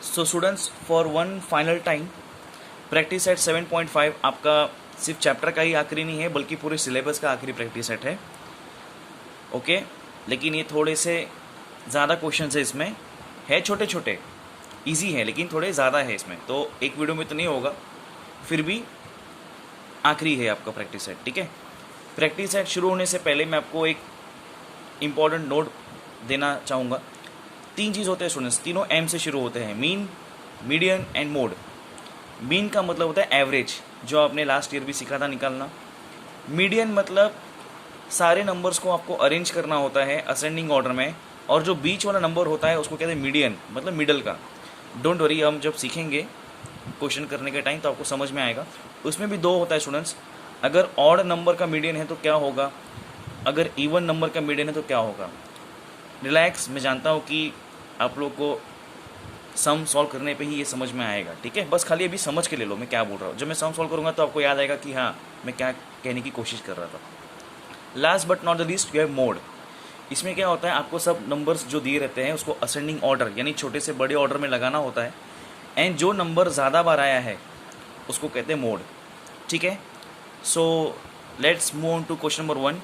So students, for one final time, practice set 7.5 आपका सिर्फ chapter का ही आखिरी नहीं है बल्कि पूरे सिलेबस का आखिरी प्रैक्टिस सेट है। ओके, लेकिन ये थोड़े से ज़्यादा क्वेश्चन है इसमें, है छोटे छोटे, इजी है लेकिन थोड़े ज़्यादा है इसमें, तो एक वीडियो में तो नहीं होगा, फिर भी आखिरी है आपका प्रैक्टिस सेट। ठीक है, प्रैक्टिस सेट शुरू होने से पहले मैं आपको एक इम्पॉर्टेंट नोट देना चाहूँगा। 3 चीज़ होते हैं स्टूडेंट्स, तीनों एम से शुरू होते हैं, mean, median and mode. Mean का मतलब होता है एवरेज, जो आपने लास्ट ईयर भी सीखा था निकालना। मीडियन मतलब सारे नंबर्स को आपको अरेंज करना होता है असेंडिंग ऑर्डर में, और जो बीच वाला नंबर होता है उसको कहते हैं मीडियन, मतलब मिडल का। डोंट वरी, हम जब सीखेंगे क्वेश्चन करने के टाइम तो आपको समझ में आएगा। उसमें भी 2 होता है स्टूडेंट्स, अगर ऑड नंबर का मीडियन है तो क्या होगा, अगर इवन नंबर का मीडियन है तो क्या होगा। रिलैक्स, मैं जानता हूँ कि आप लोग को सम सॉल्व करने पे ही ये समझ में आएगा। ठीक है, बस खाली अभी समझ के ले लो मैं क्या बोल रहा हूँ। जब मैं सम सॉल्व करूँगा तो आपको याद आएगा कि हाँ मैं क्या कहने की कोशिश कर रहा था। Last but not the least, you have mode. इसमें क्या होता है, आपको सब नंबर्स जो दिए रहते हैं उसको असेंडिंग ऑर्डर यानी छोटे से बड़े ऑर्डर में लगाना होता है, एंड जो नंबर ज़्यादा बार आया है उसको कहते हैं मोड। ठीक है, so let's move on to question number 1।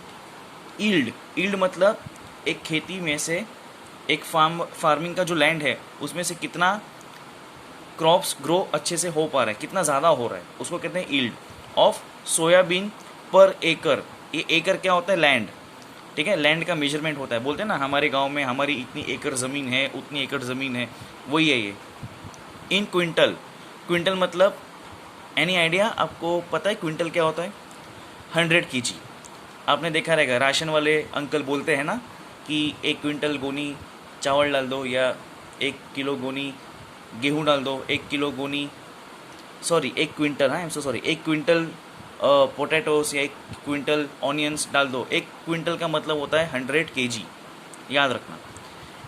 Yield, yield मतलब एक खेती में से, एक फार्मिंग का जो लैंड है उसमें से कितना क्रॉप्स ग्रो अच्छे से हो पा रहा है, कितना ज़्यादा हो रहा है, उसको कहते हैं ईल्ड ऑफ सोयाबीन पर एकड़। ये एकड़ क्या होता है, लैंड। ठीक है, लैंड का मेजरमेंट होता है, बोलते हैं ना हमारे गांव में हमारी इतनी एकड़ ज़मीन है, उतनी एकड़ ज़मीन है, वही है ये। इन क्विंटल, क्विंटल मतलब एनी आइडिया, आपको पता है क्विंटल क्या होता है? 100 kg। आपने देखा रहेगा राशन वाले अंकल बोलते हैं ना कि 1 क्विंटल गोनी चावल डाल दो, या 1 किलो गोनी गेहूँ डाल दो, 1 किलो गोनी, सॉरी 1 क्विंटल, हाँ I am so sorry, 1 quintal potatoes या 1 क्विंटल ऑनियंस डाल दो। 1 क्विंटल का मतलब होता है 100 kg, याद रखना।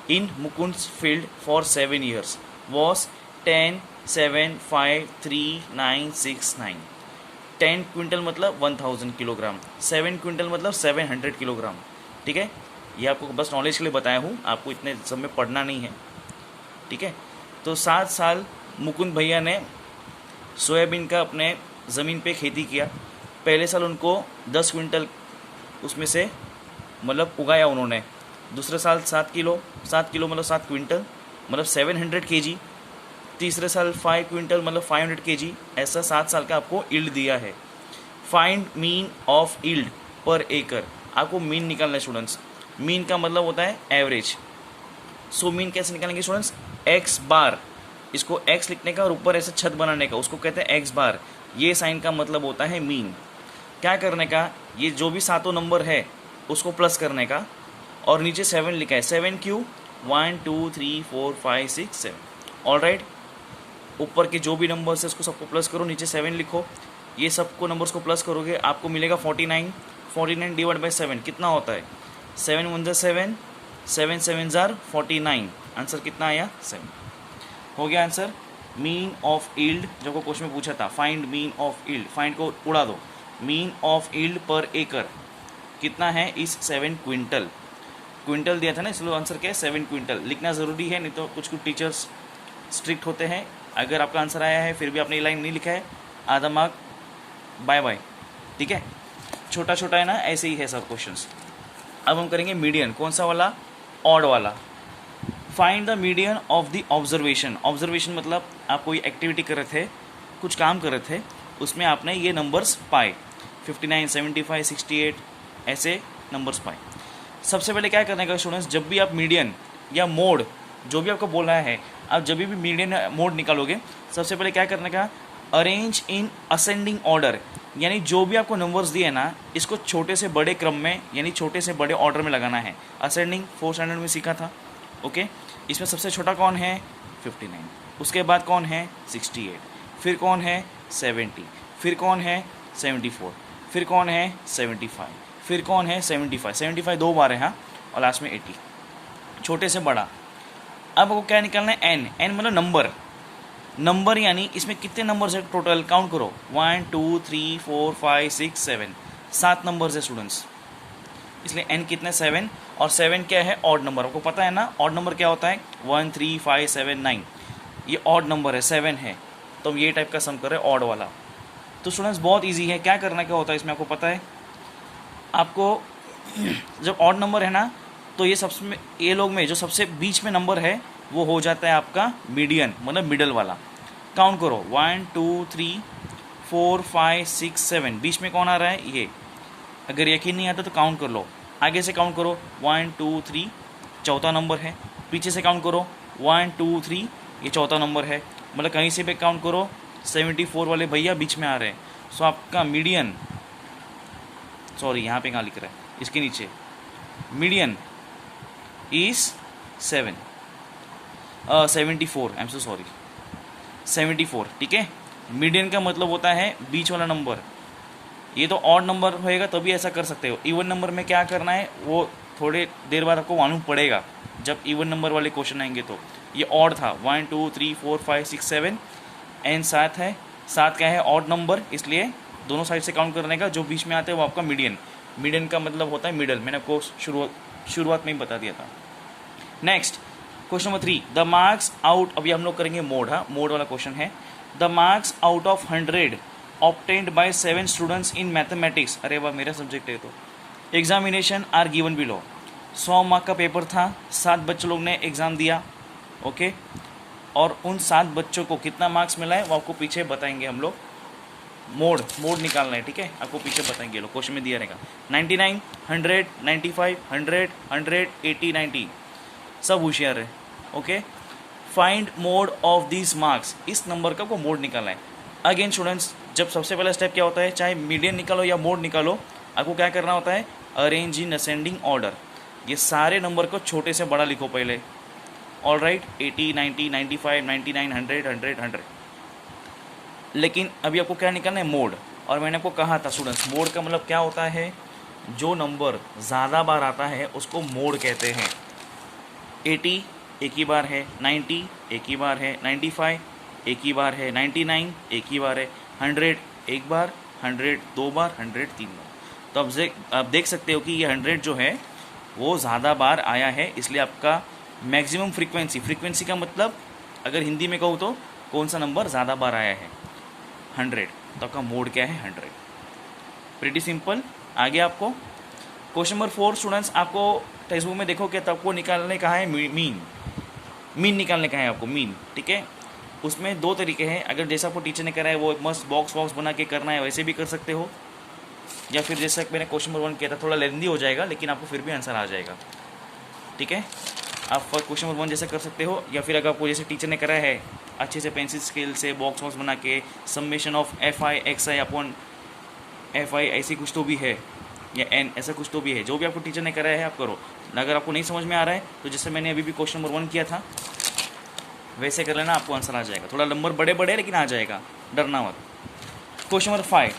In Mukund's field for 7 years was 10, 7, 5, 3, 9, 6, 9। 10 quintal मतलब 1000 किलोग्राम, 7 क्विंटल मतलब 700 किलोग्राम। ठीक है, ये आपको बस नॉलेज के लिए बताया हूँ, आपको इतने सब में पढ़ना नहीं है। ठीक है, तो 7 साल मुकुंद भैया ने सोयाबीन का अपने ज़मीन पे खेती किया। पहले साल उनको 10 क्विंटल उसमें से मतलब उगाया उन्होंने, दूसरे साल 7 किलो, 7 किलो मतलब 7 क्विंटल मतलब 700 kg, तीसरे साल 5 क्विंटल मतलब 500 kg। ऐसा 7 साल का आपको ईल्ड दिया है। फाइंड मीन ऑफ ईल्ड पर एकड़, आपको मीन निकालना है स्टूडेंट्स। मीन का मतलब होता है एवरेज। सो मीन कैसे निकालेंगे स्टूडेंट्स, एक्स बार, इसको एक्स लिखने का और ऊपर ऐसे छत बनाने का, उसको कहते हैं एक्स बार। ये साइन का मतलब होता है मीन। क्या करने का, ये जो भी सातों नंबर है उसको प्लस करने का, और नीचे 7 लिखा है, 7 क्यू 1 2 3 4 5 6 7। ऑल राइट, ऊपर के जो भी नंबर्स है उसको सबको प्लस करो, नीचे 7 लिखो। ये सबको नंबर्स को प्लस करोगे आपको मिलेगा 49। 49 डिवाइड बाई 7 कितना होता है, 7 1 7, 7 7 49। आंसर कितना आया, 7। हो गया आंसर। मीन ऑफ ईल्ड, जो को क्वेश्चन में पूछा था, find mean of yield, find को उड़ा दो, मीन ऑफ ईल्ड पर एकड़ कितना है इस 7 क्विंटल। क्विंटल दिया था ना, इसलिए आंसर क्या है 7 क्विंटल। लिखना ज़रूरी है, नहीं तो कुछ कुछ टीचर्स स्ट्रिक्ट होते हैं। अगर आपका आंसर आया है फिर भी आपने ये लाइन नहीं लिखा है, आधा मार्क बाय बाय। ठीक है, छोटा छोटा है ना, ऐसे ही है सब क्वेश्चंस। अब हम करेंगे मीडियन, कौन सा वाला, ऑड वाला। Find the median of the observation. Observation मतलब आप कोई एक्टिविटी कर रहे थे, कुछ काम कर रहे थे, उसमें आपने ये नंबर्स पाए, 59, 75, 68 ऐसे नंबर्स पाए। सबसे पहले क्या करने का स्टूडेंट्स, जब भी आप मीडियन या मोड जो भी आपको बोल रहा है, आप जब भी मीडियन मोड निकालोगे, सबसे पहले क्या करने का, अरेंज इन असेंडिंग ऑर्डर, यानी जो भी आपको नंबर्स दिए ना इसको छोटे से बड़े क्रम में यानी छोटे से बड़े ऑर्डर में लगाना है। असेंडिंग 4th स्टैंडर्ड में सीखा था। ओके, इसमें सबसे छोटा कौन है, 59, उसके बाद कौन है 68, फिर कौन है 70, फिर कौन है 74, फिर कौन है 75, फिर कौन है 75, 75 2 बार है हाँ, और लास्ट में 80, छोटे से बड़ा। अब आपको क्या निकालना है, एन। एन मतलब नंबर, नंबर यानी इसमें कितने नंबर्स है टोटल, काउंट करो, 1 2 3 4 5 6 7, 7 नंबर्स है स्टूडेंट्स, इसलिए एन कितने 7, और 7 क्या है ऑड नंबर, आपको पता है ना ऑड नंबर क्या होता है, 1 3 5 7 9। ये ऑड नंबर है, 7 है, तो हम ये टाइप का सम कर रहे हैं ऑड वाला। तो स्टूडेंट्स बहुत इजी है, क्या करना क्या होता है इसमें आपको पता है। आपको जब ऑड नंबर है ना, तो ये लोग में जो सबसे बीच में नंबर है वो हो जाता है आपका मीडियन, मतलब मिडल वाला। काउंट करो 1 2 3 4 5 6 7, बीच में कौन आ रहा है ये। अगर यकीन नहीं आता तो काउंट कर लो, आगे से काउंट करो 1 2 3, चौथा नंबर है। पीछे से काउंट करो 1 2 3, ये चौथा नंबर है। मतलब कहीं से भी काउंट करो 74 वाले भैया बीच में आ रहे हैं। सो आपका मीडियन, सॉरी यहाँ पे कहाँ लिख रहा है, इसके नीचे, median is 74, I am so sorry, 74, ठीक है। मीडियन का मतलब होता है बीच वाला नंबर। ये तो ऑड नंबर होएगा तभी ऐसा कर सकते हो। इवन नंबर में क्या करना है वो थोड़े देर बाद आपको मालूम पड़ेगा जब इवन नंबर वाले क्वेश्चन आएंगे। तो ये ऑड था 1 2 3 4 5 6 7 एंड 7 है। 7 क्या है, ऑड नंबर, इसलिए दोनों साइड से काउंट करने का जो बीच में आते हैं वो आपका मीडियन। मीडियन का मतलब होता है मिडल, मैंने आपको शुरुआत में ही बता दिया था। Next question number 3, the marks out, अभी हम लोग करेंगे मोड। हाँ, मोड वाला क्वेश्चन है। The marks out of 100 obtained by 7 students in mathematics, अरे वाह मेरा सब्जेक्ट है तो, examination are given below. 100 mark का पेपर था, 7 बच्चों लोग ने एग्ज़ाम दिया, ओके। और उन 7 बच्चों को कितना मार्क्स मिला है वो आपको पीछे बताएंगे हम लोग। मोड निकालना है, ठीक है, आपको पीछे बताएंगे लोग, क्वेश्चन में दिया रहेगा। 99 100 95 100 100 80 90, सब होशियार है, okay. Find mode of this marks, इस नंबर का को मोड निकालना है। अगेन स्टूडेंट्स, जब सबसे पहला स्टेप क्या होता है, चाहे मीडियन निकालो या मोड निकालो, आपको क्या करना होता है, अरेंज इन असेंडिंग ऑर्डर। ये सारे नंबर को छोटे से बड़ा लिखो पहले, ऑल राइट, 80 90 95 99 100 100 100। लेकिन अभी आपको क्या निकालना है, मोड। और मैंने आपको कहा था स्टूडेंट्स, मोड का मतलब क्या होता है, जो नंबर ज़्यादा बार आता है उसको मोड कहते हैं। 80 एक ही बार है, 90 एक ही बार है, 95 एक ही बार है, 99 एक ही बार है, 100 एक बार, 100 दो बार, 100 तीन बार। तो आप देख सकते हो कि ये 100 जो है वो ज़्यादा बार आया है, इसलिए आपका मैक्सिमम फ्रीक्वेंसी का मतलब अगर हिंदी में कहूँ तो कौन सा नंबर ज़्यादा बार आया है, 100, तो आपका मोड क्या है, 100। Pretty simple. आगे आपको क्वेश्चन नंबर 4 स्टूडेंट्स, आपको टेक्स्ट बुक में देखो कि तब को निकालने का है मीन निकालने का है आपको, मीन, ठीक है। उसमें 2 तरीके हैं, अगर जैसा आपको टीचर ने करा है वो मस्त बॉक्स बना के करना है वैसे भी कर सकते हो, या फिर जैसा मैंने क्वेश्चन नंबर 1 किया था थोड़ा लेंदी हो जाएगा लेकिन आपको फिर भी आंसर आ जाएगा, ठीक है। आप क्वेश्चन नंबर 1 जैसे कर सकते हो, या फिर अगर आपको जैसे टीचर ने करा है अच्छे से पेंसिल स्केल से बॉक्स बना के summation of FI XI upon FI ऐसी कुछ तो भी है, या N ऐसा कुछ तो भी है, जो भी आपको टीचर ने करा है आप करो। अगर आपको नहीं समझ में आ रहा है तो जैसे मैंने अभी भी क्वेश्चन नंबर 1 किया था वैसे कर लेना, आपको आंसर आ जाएगा। थोड़ा नंबर बड़े लेकिन आ जाएगा, डरना मत। क्वेश्चन नंबर 5,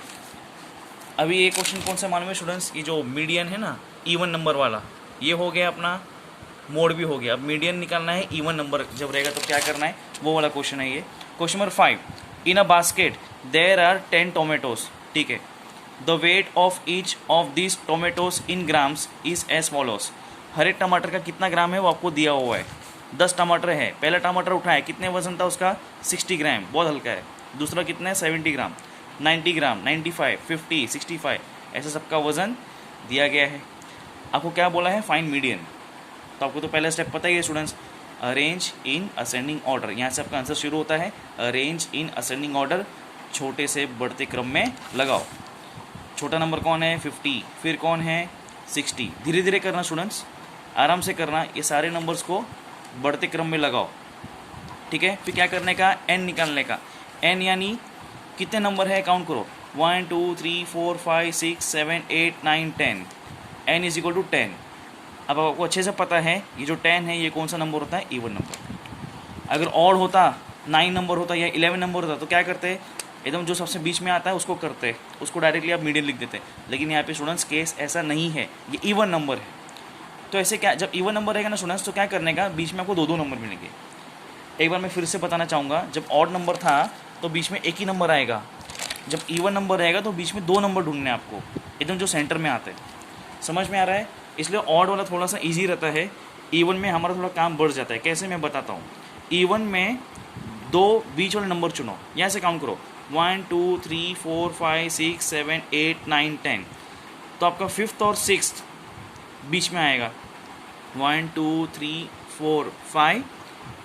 अभी ये क्वेश्चन कौन सा मालूम है स्टूडेंट्स, ये जो मीडियन है ना, इवन नंबर वाला, ये हो गया अपना, मोड भी हो गया। अब मीडियन निकालना है, इवन नंबर जब रहेगा तो क्या करना है, वो वाला क्वेश्चन है ये। Question number 5, in a basket there are 10 tomatoes, ठीक है। The weight of each of this tomatoes in grams is as follows. हर एक टमाटर का कितना ग्राम है वो आपको दिया हुआ है। 10 टमाटर है, पहला टमाटर उठाया, कितने वजन था उसका, 60 ग्राम, बहुत हल्का है। दूसरा कितना है, 70 ग्राम, 90 ग्राम, 95 50 65, ऐसा सबका वजन दिया गया है। आपको क्या बोला है, फाइंड मीडियन। तो आपको तो पहला स्टेप पता ही है students, arrange in ascending order. यहाँ से आपका आंसर शुरू होता है, अरेंज इन असेंडिंग ऑर्डर, छोटे से बढ़ते क्रम में लगाओ। छोटा नंबर कौन है, 50, फिर कौन है, 60। धीरे धीरे करना स्टूडेंट्स, आराम से करना, ये सारे नंबर्स को बढ़ते क्रम में लगाओ, ठीक है। फिर क्या करने का, n निकालने का। n यानी कितने नंबर है काउंट करो, 1 2 3 4 5 6 7 8 9 10, n इज इक्वल टू 10। अब आपको अच्छे से पता है ये जो 10 है ये कौन सा नंबर होता है, इवन नंबर। अगर ऑड होता, 9 नंबर होता या 11 नंबर होता तो क्या करते, एकदम जो सबसे बीच में आता है उसको करते, उसको डायरेक्टली आप मीडियन लिख देते। लेकिन यहाँ पे स्टूडेंट्स केस ऐसा नहीं है, ये इवन नंबर है। तो ऐसे क्या, जब इवन नंबर रहेगा ना स्टूडेंट्स तो क्या करने का, बीच में आपको 2 नंबर मिलेंगे। एक बार मैं फिर से बताना चाहूँगा, जब ऑड नंबर था तो बीच में एक ही नंबर आएगा, जब इवन नंबर रहेगा तो बीच में 2 नंबर ढूंढने हैं आपको, एकदम जो सेंटर में आते हैं। समझ में आ रहा है, इसलिए ऑड वाला थोड़ा सा ईजी रहता है, इवन में हमारा थोड़ा काम बढ़ जाता है। कैसे, मैं बताता हूँ। इवन में दो बीच वाले नंबर चुनो, यहाँ से काउंट करो 1 2 3 4 5 6 7 8 9 10। तो आपका 5th और 6th बीच में आएगा 1 2 3 4 5,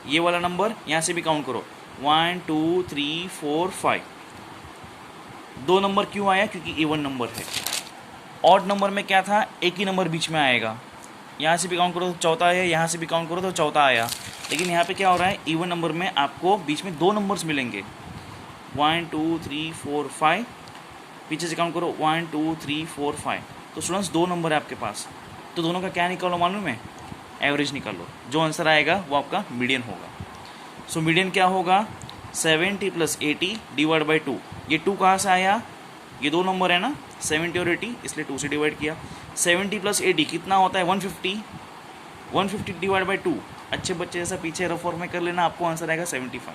ये वाला नंबर यहाँ से भी काउंट करो 1 2 3 4 5। दो नंबर क्यों आया? क्योंकि इवन नंबर है। ऑड नंबर में क्या था? एक ही नंबर बीच में आएगा, यहाँ से भी काउंट करो तो चौथा है, यहाँ से भी काउंट करो तो चौथा आया। लेकिन यहाँ पे क्या हो रहा है, इवन नंबर में आपको बीच में दो नंबर्स मिलेंगे 1 2 3 4 5, पीछे से काउंट करो 1 2 3 4 5। तो स्टूडेंट्स दो नंबर है आपके पास, तो दोनों का क्या निकालो मालूम है? एवरेज निकालो। जो आंसर आएगा वो आपका मीडियन होगा। सो मीडियन क्या होगा? 70 + 80 डिवाइड बाई 2। ये 2 कहाँ से आया? ये दो नंबर है ना, 70 और 80, इसलिए 2 से डिवाइड किया। 70 + 80 कितना होता है? 150। 150 डिवाइड बाई 2। अच्छे बच्चे जैसा पीछे रफ फॉर्म में कर लेना, आपको आंसर आएगा 75।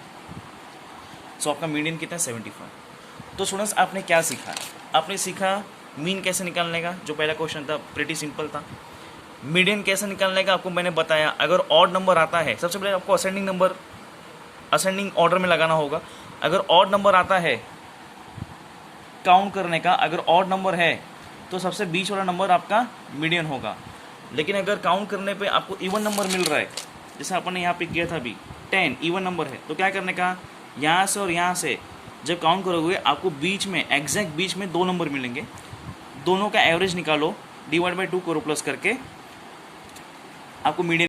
सो आपका मीडियन कितना है? 75। तो स्टूडेंट्स आपने क्या सीखा? आपने सीखा मीन कैसे निकालने का, जो पहला क्वेश्चन था प्रीटी सिंपल था। मीडियन कैसे निकालने का आपको मैंने बताया। अगर ऑड नंबर आता है, सबसे पहले आपको असेंडिंग ऑर्डर में लगाना होगा। अगर ऑड नंबर आता है काउंट करने का, अगर ऑड नंबर है तो सबसे बीच वाला नंबर आपका मीडियन होगा। लेकिन अगर काउंट करने पे आपको इवन नंबर मिल रहा है, जैसे अपन ने यहाँ पे किया था अभी 10 इवन नंबर है, तो क्या करने का, यहाँ से और यहाँ से जब काउंट करोगे आपको बीच में, एग्जैक्ट बीच में दो नंबर मिलेंगे। दोनों का एवरेज निकालो, डिवाइड बाई 2 करो प्लस करके, आपको मीडियन